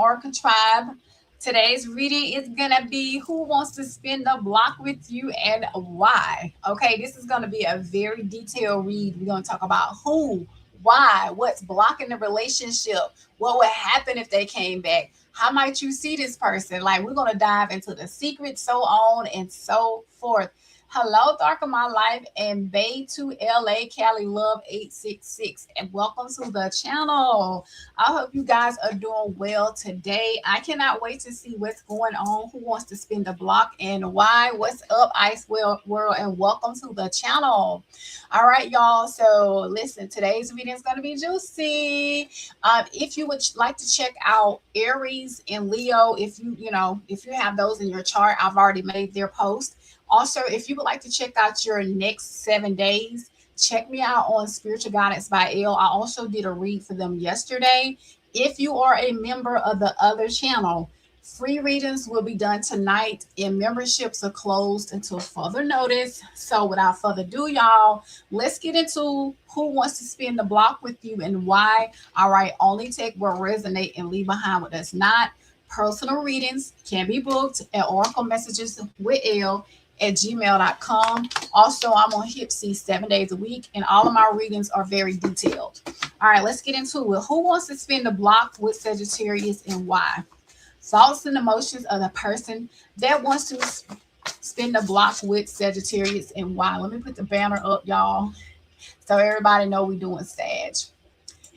Oracle Tribe. Today's reading is gonna be who wants to spin the block with you and why. Okay, this is gonna be a very detailed read. We're gonna talk about who, why, what's blocking the relationship, what would happen if they came back, how might you see this person. Like, we're gonna dive into the secrets, so on and so forth. Hello, Dark of My Life and Bay to LA, Cali Love 866, and welcome to the channel. I hope you guys are doing well today. I cannot wait to see what's going on. Who wants to spin the block and why? What's up, Ice World, and welcome to the channel. All right, y'all. So listen, today's video is going to be juicy. If you would like to check out Aries and Leo, if you have those in your chart, I've already made their post. Also, if you would like to check out your next 7 days, check me out on Spiritual Guidance by Elle. I also did a read for them yesterday. If you are a member of the other channel, free readings will be done tonight and memberships are closed until further notice. So without further ado, y'all, let's get into who wants to spin the block with you and why. All right, only take what resonate and leave behind what does not. Personal readings can be booked at Oracle Messages with Elle at gmail.com. Also, I'm on Hipsy 7 days a week, and all of my readings are very detailed. All right, let's get into it. Who wants to spin the block with Sagittarius and why? Thoughts and emotions of the person that wants to spin the block with Sagittarius and why. Let me put the banner up, y'all, so everybody know we're doing Sag.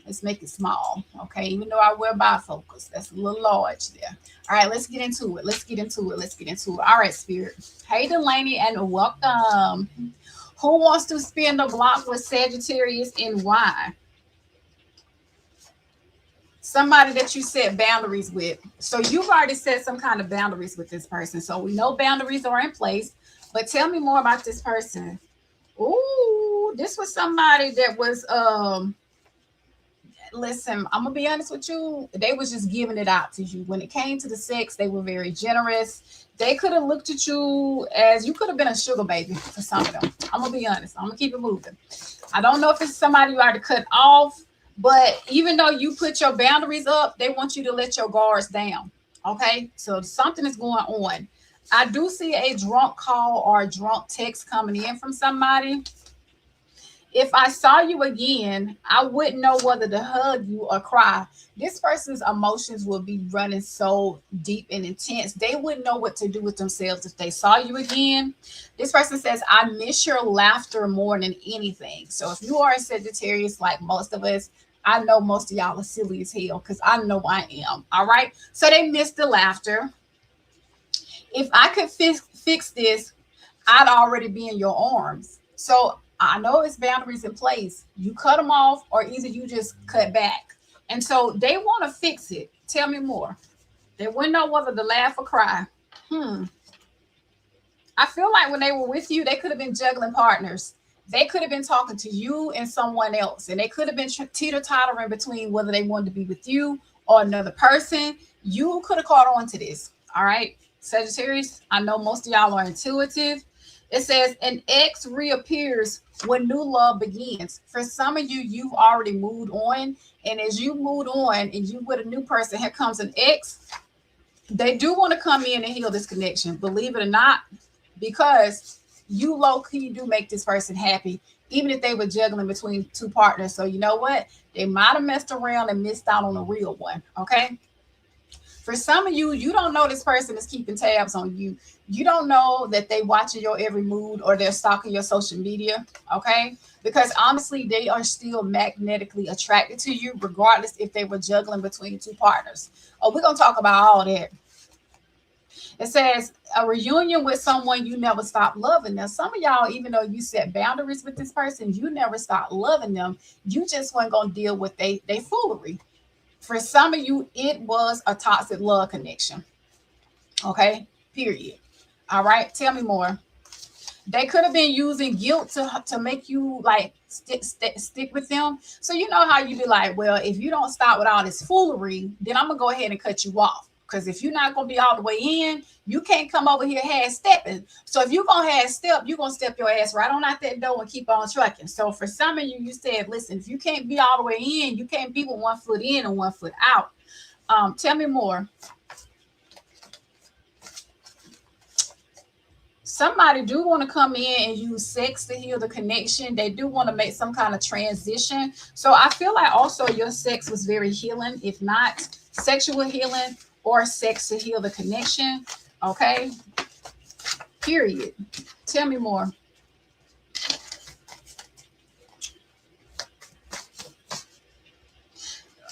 Let's make it small, okay? Even though I wear bifocals, that's a little large there. All right, let's get into it. Let's get into it. All right, Spirit. Hey, Delaney, and welcome. Who wants to spin the block with Sagittarius and why? Somebody that you set boundaries with. So you've already set some kind of boundaries with this person. So we know boundaries are in place, but tell me more about this person. Ooh, this was somebody that was listen, I'm gonna be honest with you, they was just giving it out to you. When it came to the sex, they were very generous. They could have looked at you as you could have been a sugar baby for some of them. I'm gonna be honest. I'm gonna keep it moving. I don't know if it's somebody you already cut off, but even though you put your boundaries up, they want you to let your guards down. Okay, so something is going on. I do see a drunk call or a drunk text coming in from somebody. If I saw you again, I wouldn't know whether to hug you or cry. This person's emotions will be running so deep and intense. They wouldn't know what to do with themselves if they saw you again. This person says, I miss your laughter more than anything. So if you are a Sagittarius, like most of us, I know most of y'all are silly as hell because I know I am. All right. So they miss the laughter. If I could fix this, I'd already be in your arms. So I know it's boundaries in place. You cut them off or either you just cut back. And so they want to fix it. Tell me more. They wouldn't know whether to laugh or cry. I feel like when they were with you, they could have been juggling partners. They could have been talking to you and someone else. And they could have been teeter-tottering between whether they wanted to be with you or another person. You could have caught on to this. All right. Sagittarius, I know most of y'all are intuitive. It says an ex reappears when new love begins. For some of you, you've already moved on. And as you moved on and you with a new person, here comes an ex. They do want to come in and heal this connection, believe it or not, because you low-key do make this person happy, even if they were juggling between two partners. So you know what? They might have messed around and missed out on a real one, okay? For some of you, you don't know this person is keeping tabs on you. You don't know that they watching your every mood or they're stalking your social media, okay? Because honestly, they are still magnetically attracted to you, regardless if they were juggling between two partners. Oh, we're going to talk about all that. It says a reunion with someone you never stopped loving. Now, some of y'all, even though you set boundaries with this person, you never stopped loving them. You just weren't going to deal with they foolery. For some of you, it was a toxic love connection. Okay, period. All right, tell me more. They could have been using guilt to make you like stick with them. So you know how you be like, well, if you don't stop with all this foolery, then I'm going to go ahead and cut you off. Because if you're not going to be all the way in, you can't come over here half stepping. So if you're going to half step, you're going to step your ass right on out that door and keep on trucking. So for some of you, you said, listen, if you can't be all the way in, you can't be with 1 foot in and 1 foot out. Tell me more. Somebody do want to come in and use sex to heal the connection. They do want to make some kind of transition. So I feel like also your sex was very healing, if not sexual healing or sex to heal the connection. Okay. Period. Tell me more.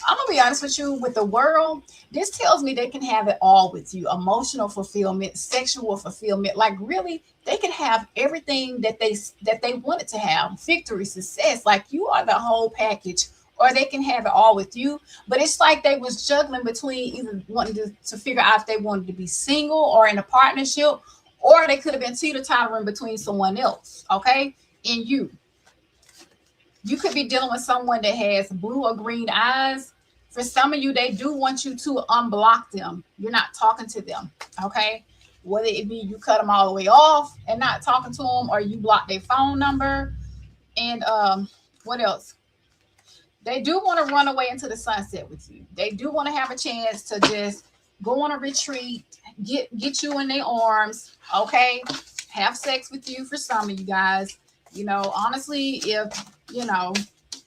I'm gonna be honest with you, with the world, this tells me they can have it all with you: emotional fulfillment, sexual fulfillment. Like really, they can have everything that they wanted to have: victory, success. Like you are the whole package. Or they can have it all with you, but it's like they was juggling between either wanting to figure out if they wanted to be single or in a partnership, or they could have been teeter-tottering between someone else. Okay, in you. You could be dealing with someone that has blue or green eyes. For some of you, they do want you to unblock them. You're not talking to them, okay? Whether it be you cut them all the way off and not talking to them, or you block their phone number. And what else? They do want to run away into the sunset with you. They do want to have a chance to just go on a retreat, get you in their arms, okay? Have sex with you. For some of you guys, honestly,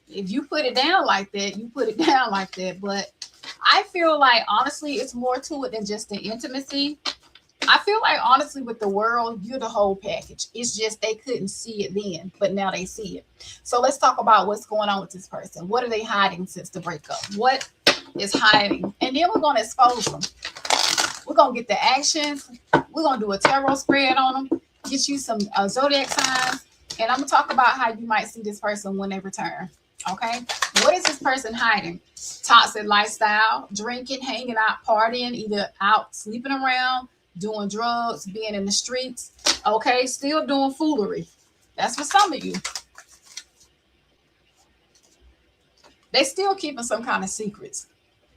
if you put it down like that, you put it down like that. But I feel like honestly, it's more to it than just the intimacy. I feel like honestly, with the world, you're the whole package. It's just they couldn't see it then, but now they see it. So let's talk about what's going on with this person. What are they hiding since the breakup? What is hiding? And then we're going to expose them. We're going to get the actions. We're going to do a tarot spread on them, get you some zodiac signs, and I'm going to talk about how you might see this person when they return. Okay. What is this person hiding? Toxic lifestyle, drinking, hanging out, partying, either out sleeping around, doing drugs, being in the streets. Okay. Still doing foolery. That's for some of you. They still keeping some kind of secrets.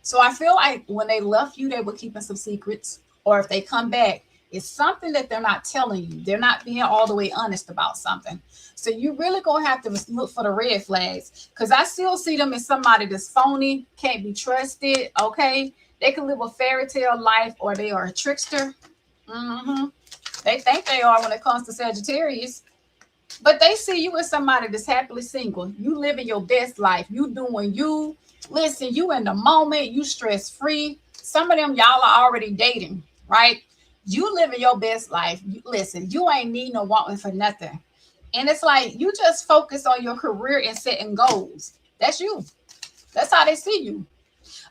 So I feel like when they left you, they were keeping some secrets. Or if they come back, it's something that they're not telling you. They're not being all the way honest about something. So you really gonna have to look for the red flags, because I still see them as somebody that's phony, can't be trusted. Okay, they can live a fairy tale life, or they are a trickster. They think they are when it comes to Sagittarius, but they see you as somebody that's happily single. You living your best life. You doing you. Listen, you in the moment. You stress free. Some of them y'all are already dating, right? You living your best life. Listen, you ain't need no wanting for nothing. And it's like you just focus on your career and setting goals. That's you. That's how they see you.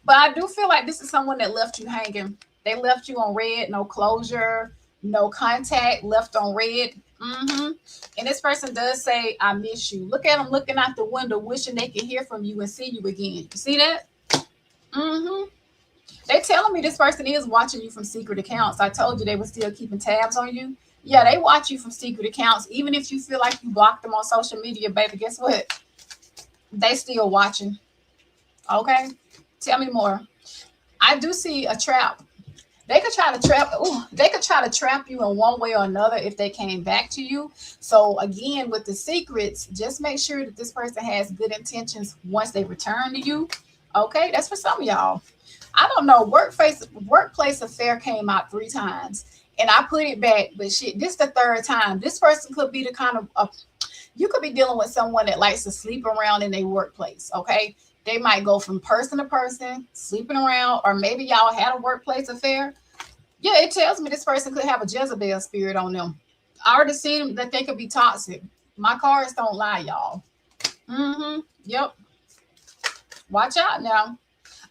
But I do feel like this is someone that left you hanging. They left you on red, no closure, no contact, left on red. And this person does say, I miss you. Look at them looking out the window, wishing they could hear from you and see you again. You see that? They telling me this person is watching you from secret accounts. I told you they were still keeping tabs on you. Yeah, they watch you from secret accounts. Even if you feel like you blocked them on social media, baby, guess what? They still watching. Okay? Tell me more. I do see a trap. They could try to trap. They could try to trap you in one way or another if they came back to you. So again, with the secrets, just make sure that this person has good intentions once they return to you. Okay, that's for some of y'all. I don't know. Workplace affair came out 3 times, and I put it back. But shit, this the 3rd time. This person could be the kind of you could be dealing with someone that likes to sleep around in their workplace. Okay, they might go from person to person, sleeping around, or maybe y'all had a workplace affair. Yeah, it tells me this person could have a Jezebel spirit on them. I already seen that they could be toxic. My cards don't lie, y'all. Yep. Watch out now.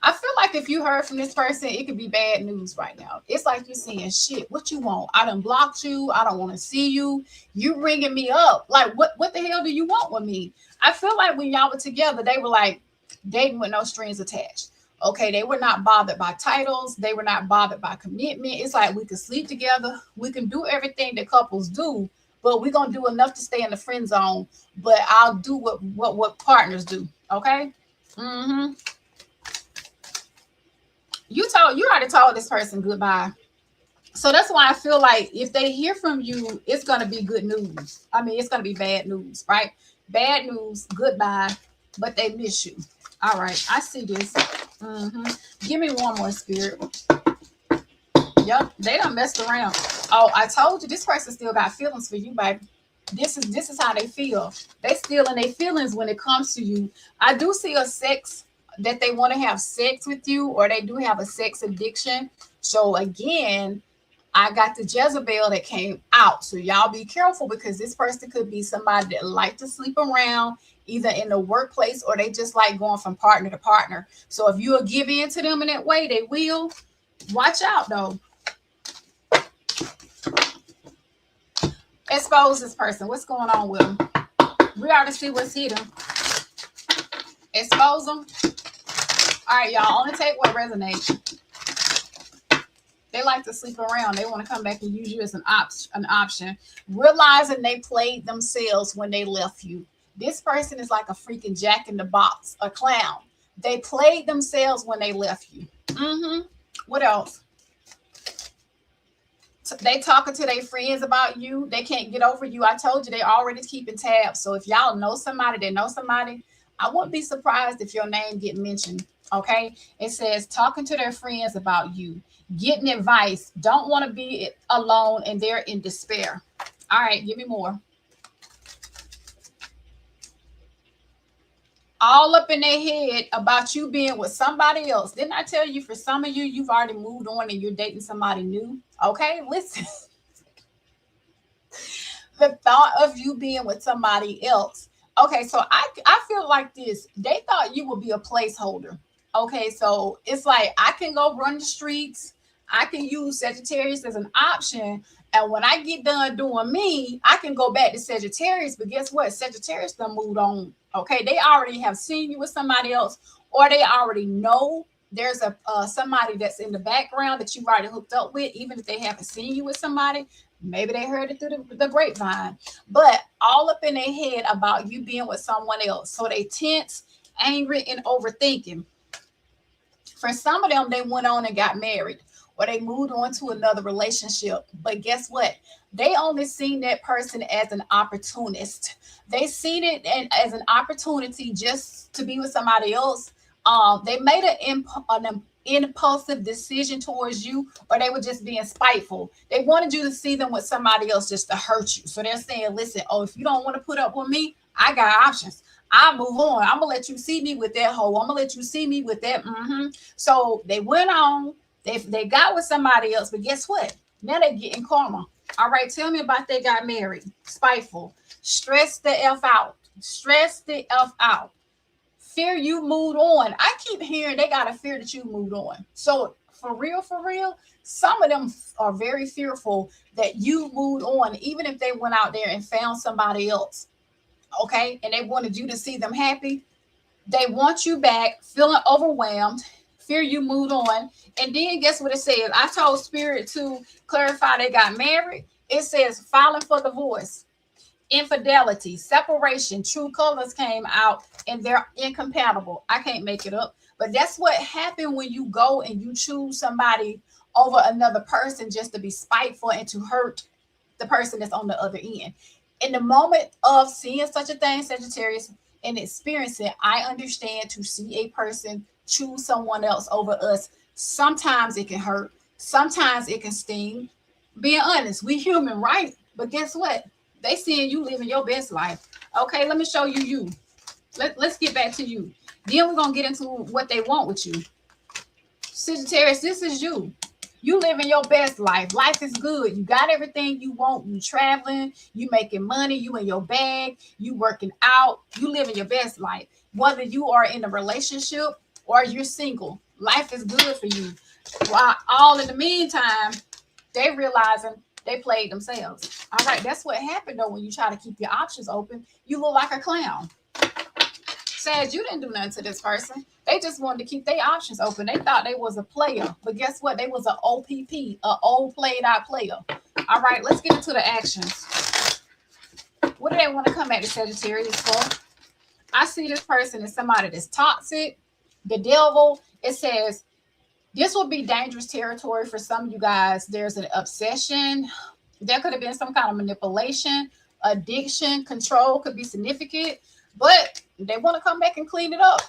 I feel like if you heard from this person, it could be bad news right now. It's like you're saying, shit, what you want? I done blocked you. I don't want to see you. You ringing me up. Like, what the hell do you want with me? I feel like when y'all were together, they were like dating with no strings attached. Okay, they were not bothered by titles. They were not bothered by commitment. It's like we could sleep together. We can do everything that couples do, but we're going to do enough to stay in the friend zone. But I'll do what partners do. Okay? You already told this person goodbye. So that's why I feel like if they hear from you, it's going to be good news. I mean, it's going to be bad news, right? Bad news, goodbye, but they miss you. All right, I see this. Give me one more, Spirit. Yep, they done messed around. Oh, I told you this person still got feelings for you, baby. This is how they feel. They still in their feelings when it comes to you. I do see a sex that they want to have sex with you, or they do have a sex addiction. So again, I got the Jezebel that came out. So y'all be careful, because this person could be somebody that like to sleep around, either in the workplace, or they just like going from partner to partner. So if you will give in to them in that way, they will. Watch out though. Expose this person. What's going on with them? We already see what's hidden. Expose them. All right, y'all. Only take what resonates. They like to sleep around. They want to come back and use you as an option. Realizing they played themselves when they left you. This person is like a freaking jack in the box, a clown. They played themselves when they left you. What else? They talking to their friends about you. They can't get over you. I told you they already keeping tabs. So if y'all know somebody, they know somebody, I wouldn't be surprised if your name get mentioned. Okay. It says talking to their friends about you, getting advice, don't want to be alone, and they're in despair. All right, give me more. All up in their head about you being with somebody else. Didn't I tell you, for some of you, you've already moved on and you're dating somebody new? Okay, listen. The thought of you being with somebody else. Okay, so I feel like this. They thought you would be a placeholder. Okay, so it's like I can go run the streets. I can use Sagittarius as an option. And when I get done doing me, I can go back to Sagittarius. But guess what? Sagittarius done moved on. Okay, they already have seen you with somebody else, or they already know there's a somebody that's in the background that you've already hooked up with, even if they haven't seen you with somebody. Maybe they heard it through the grapevine, but all up in their head about you being with someone else. So they tense, angry, and overthinking. For some of them, they went on and got married, or they moved on to another relationship. But guess what? They only seen that person as an opportunist. They seen it as an opportunity just to be with somebody else. They made an impulsive decision towards you, or they were just being spiteful. They wanted you to see them with somebody else just to hurt you. So they're saying, listen, oh, if you don't want to put up with me, I got options. I'll move on. I'm gonna let you see me with that hoe. I'm gonna let you see me with that. So they went on. They got with somebody else, but guess what? Now they're getting karma. All right, tell me about they got married. Spiteful. Stress the F out. Stress the F out. Fear you moved on. I keep hearing they got a fear that you moved on. So for real, some of them are very fearful that you moved on, even if they went out there and found somebody else. Okay, and they wanted you to see them happy. They want you back, feeling overwhelmed, fear you moved on. And then guess what it says? I told Spirit to clarify they got married. It says filing for divorce, infidelity, separation, true colors came out, and they're incompatible. I can't make it up. But that's what happened when you go and you choose somebody over another person just to be spiteful and to hurt the person that's on the other end. In the moment of seeing such a thing, Sagittarius, and experiencing, I understand to see a person choose someone else over us. Sometimes it can hurt. Sometimes it can sting. Being honest, we human, right? But guess what? They seeing you living your best life. Okay, let me show you. Let's get back to you. Then we're going to get into what they want with you. Sagittarius, this is you. You living your best life. Life is good. You got everything you want. You traveling. You making money. You in your bag. You working out. You living your best life. Whether you are in a relationship or you're single, life is good for you. While all in the meantime, they realizing they played themselves. All right, that's what happened though when you try to keep your options open. You look like a clown. Sag, you didn't do nothing to this person. They just wanted to keep their options open. They thought they was a player, but guess what? They was an OPP, an old played out player. All right, let's get into the actions. What do they want to come at the Sagittarius for? I see this person as somebody that's toxic. The devil, it says, this will be dangerous territory for some of you guys. There's an obsession. There could have been some kind of manipulation, addiction, control could be significant, but they want to come back and clean it up.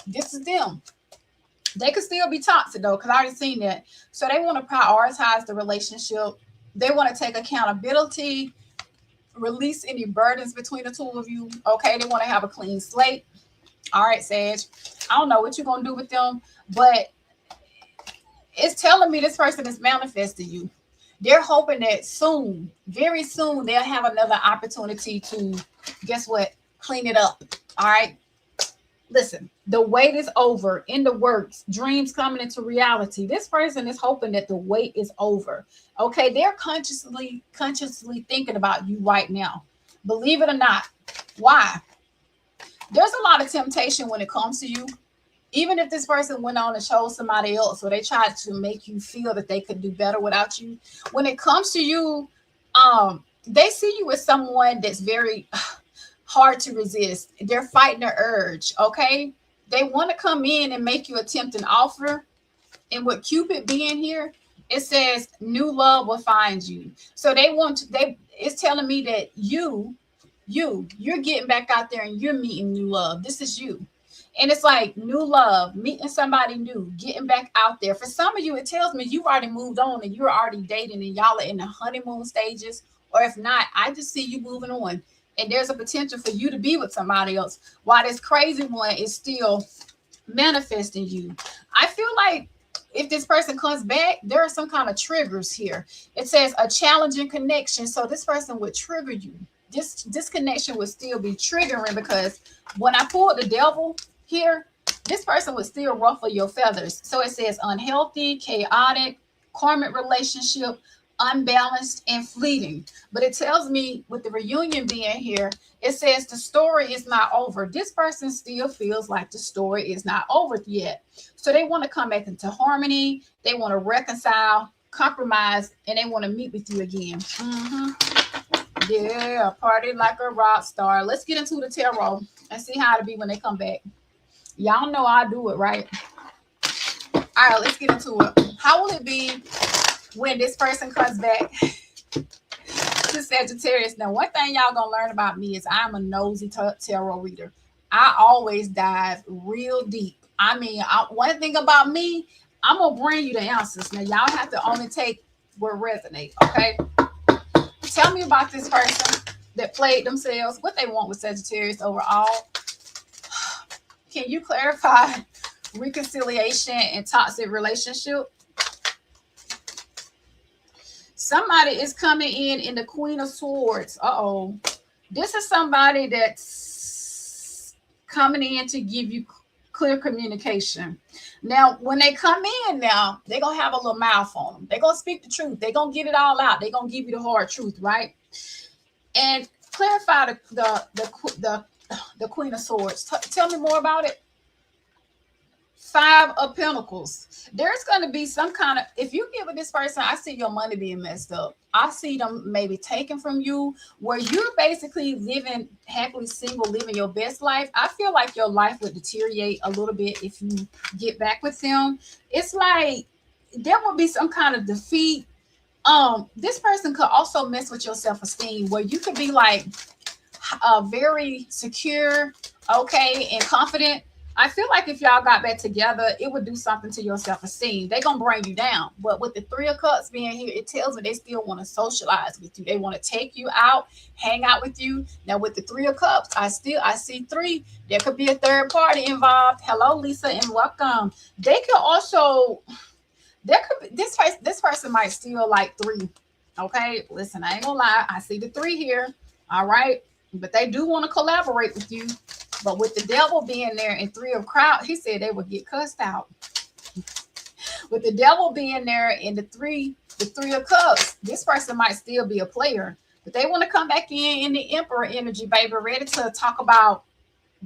This is them. They could still be toxic though, because I already seen that. So they want to prioritize the relationship. They want to take accountability, release any burdens between the two of you. Okay, they want to have a clean slate. All right, Sag. I don't know what you're gonna do with them, but it's telling me this person is manifesting you. They're hoping that soon, very soon, they'll have another opportunity to, guess what, clean it up. All right. Listen, the wait is over, in the works, dreams coming into reality. This person is hoping that the wait is over. Okay, they're consciously thinking about you right now. Believe it or not. Why? There's a lot of temptation when it comes to you. Even if this person went on and chose somebody else, or they tried to make you feel that they could do better without you, when it comes to you, they see you as someone that's very hard to resist. They're fighting the urge. Okay, they want to come in and make you a tempting offer. And with Cupid being here, it says new love will find you. So they want to, they it's telling me that you're getting back out there and you're meeting new love. This is you. And it's like new love, meeting somebody new, getting back out there. For some of you, it tells me you've already moved on and you're already dating and y'all are in the honeymoon stages. Or if not, I just see you moving on. And there's a potential for you to be with somebody else while this crazy one is still manifesting you. I feel like if this person comes back, there are some kind of triggers here. It says a challenging connection. So this person would trigger you. This connection would still be triggering, because when I pulled the devil here, this person would still ruffle your feathers. So it says unhealthy, chaotic, karmic relationship, unbalanced, and fleeting. But it tells me with the reunion being here, it says the story is not over. This person still feels like the story is not over yet. So they want to come back into harmony. They want to reconcile, compromise, and they want to meet with you again. Yeah, party like a rock star. Let's get into the tarot and see how it'll be when they come back. Y'all know I do it, right? All right, let's get into it. How will it be when this person comes back to Sagittarius? Now, one thing y'all gonna learn about me is I'm a nosy tarot reader. I always dive real deep. I mean, one thing about me, I'm gonna bring you the answers. Now, y'all have to only take what resonate, okay? Tell me about this person that played themselves, what they want with Sagittarius overall. Can you clarify reconciliation and toxic relationship? Somebody is coming in the Queen of Swords. Uh-oh. This is somebody that's coming in to give you clear communication. Now, when they come in now, they're going to have a little mouth on them. They're going to speak the truth. They're going to get it all out. They're going to give you the hard truth, right? And clarify the Queen of Swords. Tell me more about it. 5 of Pentacles. There's going to be some kind of, if you give with this person, I see your money being messed up. I see them maybe taken from you, where you're basically living happily single, living your best life. I feel like your life would deteriorate a little bit if you get back with them. It's like there will be some kind of defeat. This person could also mess with your self-esteem, where you could be like very secure, okay, and confident. I feel like if y'all got back together, it would do something to your self-esteem. They're going to bring you down. But with the 3 of Cups being here, it tells me they still want to socialize with you. They want to take you out, hang out with you. Now, with the 3 of Cups, I see 3. There could be a third party involved. Hello, Lisa, and welcome. They could also, this person might still like 3. Okay, listen, I ain't going to lie. I see the 3 here. All right. But they do want to collaborate with you. But with the devil being there and 3 of Crowns, he said they would get cussed out. With the devil being there and the three of Cups, this person might still be a player. But they want to come back in the Emperor energy, baby, ready to talk about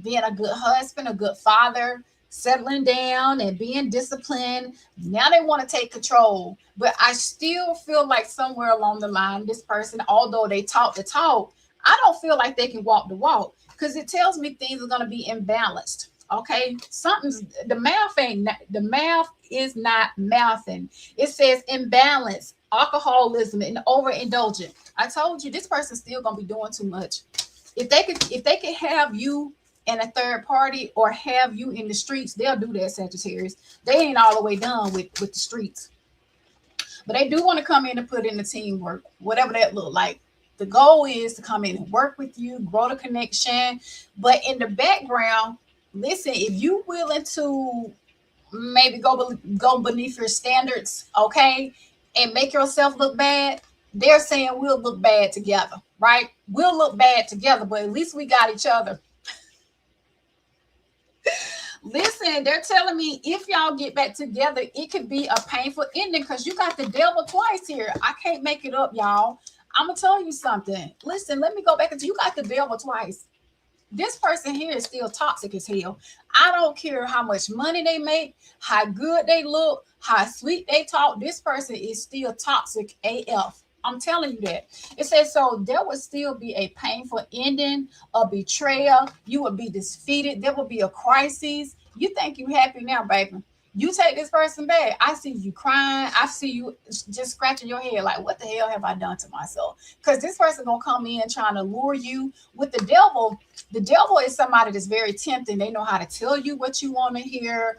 being a good husband, a good father, settling down and being disciplined. Now they want to take control. But I still feel like somewhere along the line, this person, although they talk the talk, I don't feel like they can walk the walk, because it tells me things are going to be imbalanced. Okay, the math is not mathing. It says imbalance, alcoholism, and overindulgent. I told you this person's still going to be doing too much. If they could have you and a third party or have you in the streets, they'll do that, Sagittarius. They ain't all the way done with the streets, but they do want to come in and put in the teamwork, whatever that look like. The goal is to come in and work with you, grow the connection. But in the background, listen, if you willing to maybe go beneath your standards, okay, and make yourself look bad, they're saying we'll look bad together, right? We'll look bad together, but at least we got each other. Listen, they're telling me if y'all get back together, it could be a painful ending because you got the devil twice here. I can't make it up, y'all. I'm gonna tell you something. Listen, let me go back into you got the devil twice. This person here is still toxic as hell. I don't care how much money they make, how good they look, how sweet they talk. This person is still toxic AF. I'm telling you that. It says so there would still be a painful ending, a betrayal. You would be defeated. There will be a crisis. You think you happy now, baby. You take this person back. I see you crying. I see you just scratching your head like, what the hell have I done to myself? Because this person gonna come in trying to lure you with the devil. The devil is somebody that's very tempting. They know how to tell you what you want to hear,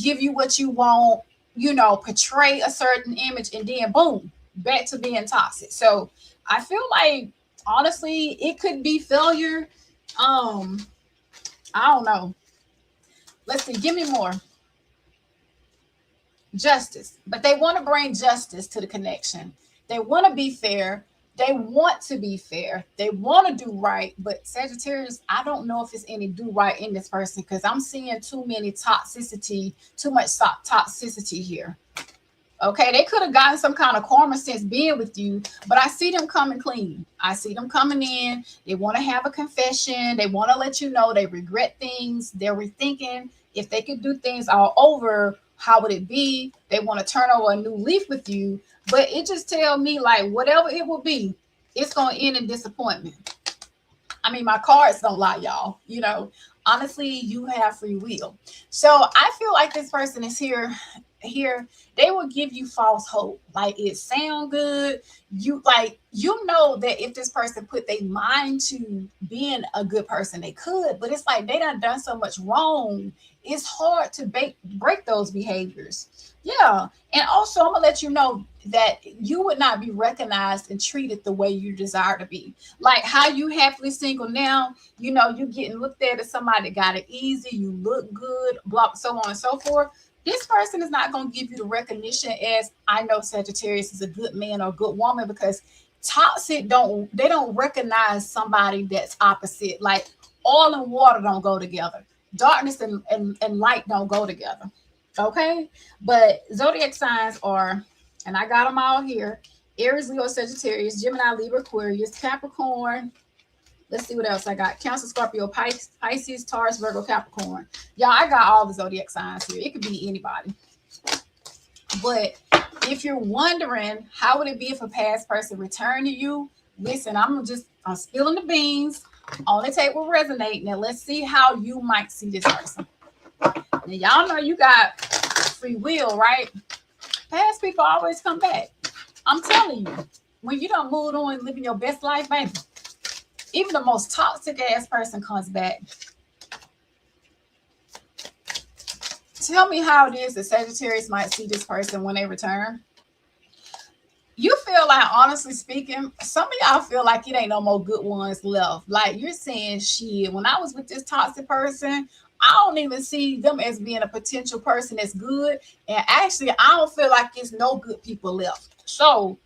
give you what you want, portray a certain image, and then boom, back to being toxic. So I feel like honestly, it could be failure. I don't know. Let's see. Give me more. Justice, but they want to bring justice to the connection. They want to be fair. They want to be fair. They want to do right. But Sagittarius, I don't know if it's any do right in this person because I'm seeing too much toxicity here. Okay, they could have gotten some kind of karma since being with you, but I see them coming clean. I see them coming in. They want to have a confession. They want to let you know they regret things. They're rethinking if they could do things all over. How would it be? They want to turn over a new leaf with you, but it just tell me like whatever it will be, it's going to end in disappointment. I mean, my cards don't lie, y'all. Honestly, you have free will. So I feel like this person is here. They will give you false hope. Like it sound good. You know that if this person put their mind to being a good person, they could, but it's like they done so much wrong. It's hard to break those behaviors. Yeah. And also I'm gonna let you know that you would not be recognized and treated the way you desire to be. Like how you happily single now, you getting looked at as somebody that got it easy, you look good, blah, so on and so forth. This person is not going to give you the recognition as I know Sagittarius is a good man or a good woman because toxic they don't recognize somebody that's opposite. Like oil and water don't go together. Darkness and light don't go together. Okay. But zodiac signs are, and I got them all here: Aries, Leo, Sagittarius, Gemini, Libra, Aquarius, Capricorn. Let's see what else I got. Cancer, Scorpio, Pisces, Taurus, Virgo, Capricorn. Y'all, I got all the zodiac signs here. It could be anybody. But if you're wondering, how would it be if a past person returned to you? Listen, I'm spilling the beans. Only take what resonate. Now, let's see how you might see this person. Now, y'all know you got free will, right? Past people always come back. I'm telling you, when you don't move on and living your best life, baby, even the most toxic ass person comes back. Tell me how it is that Sagittarius might see this person when they return. You feel like, honestly speaking, some of y'all feel like it ain't no more good ones left. Like you're saying, shit, when I was with this toxic person, I don't even see them as being a potential person that's good. And actually, I don't feel like it's no good people left. So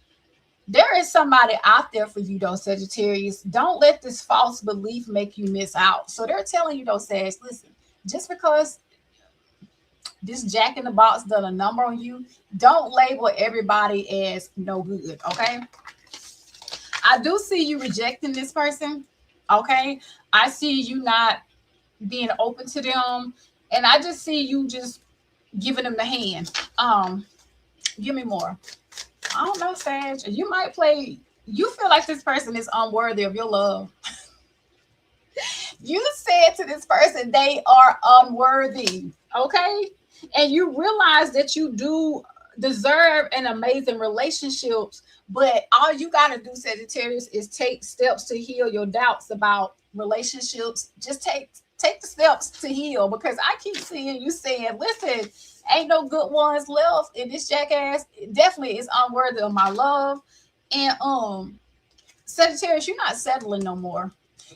there is somebody out there for you, though, Sagittarius. Don't let this false belief make you miss out. So they're telling you, though, Sag, listen, just because this Jack in the Box done a number on you, don't label everybody as no good, okay? I do see you rejecting this person, okay? I see you not being open to them, and I just see you just giving them the hand. Give me more. I don't know, Sag. You feel like this person is unworthy of your love. You said to this person they are unworthy, okay? And you realize that you do deserve an amazing relationships, but all you got to do, Sagittarius, is take steps to heal your doubts about relationships. Just take take the steps to heal, because I keep seeing you saying, listen, ain't no good ones left, and this jackass definitely is unworthy of my love. And Sagittarius, you're not settling no more.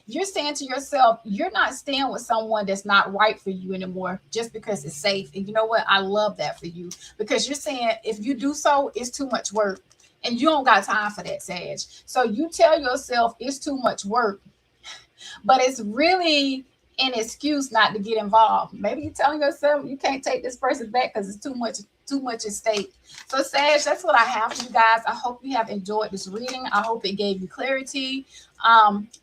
You're saying to yourself, you're not staying with someone that's not right for you anymore just because it's safe. And you know what? I love that for you, because you're saying if you do so, it's too much work. And you don't got time for that, Sag. So you tell yourself it's too much work, but it's really an excuse not to get involved. Maybe you're telling yourself you can't take this person back because it's too much at stake. So, Sag, that's what I have for you guys. I hope you have enjoyed this reading. I hope it gave you clarity.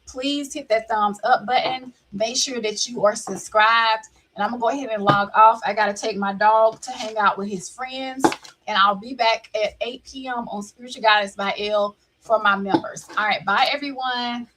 Please hit that thumbs up button. Make sure that you are subscribed. And I'm gonna go ahead and log off. I gotta take my dog to hang out with his friends, and I'll be back at 8 p.m. on Spiritual Guidance by L for my members. All right, bye everyone.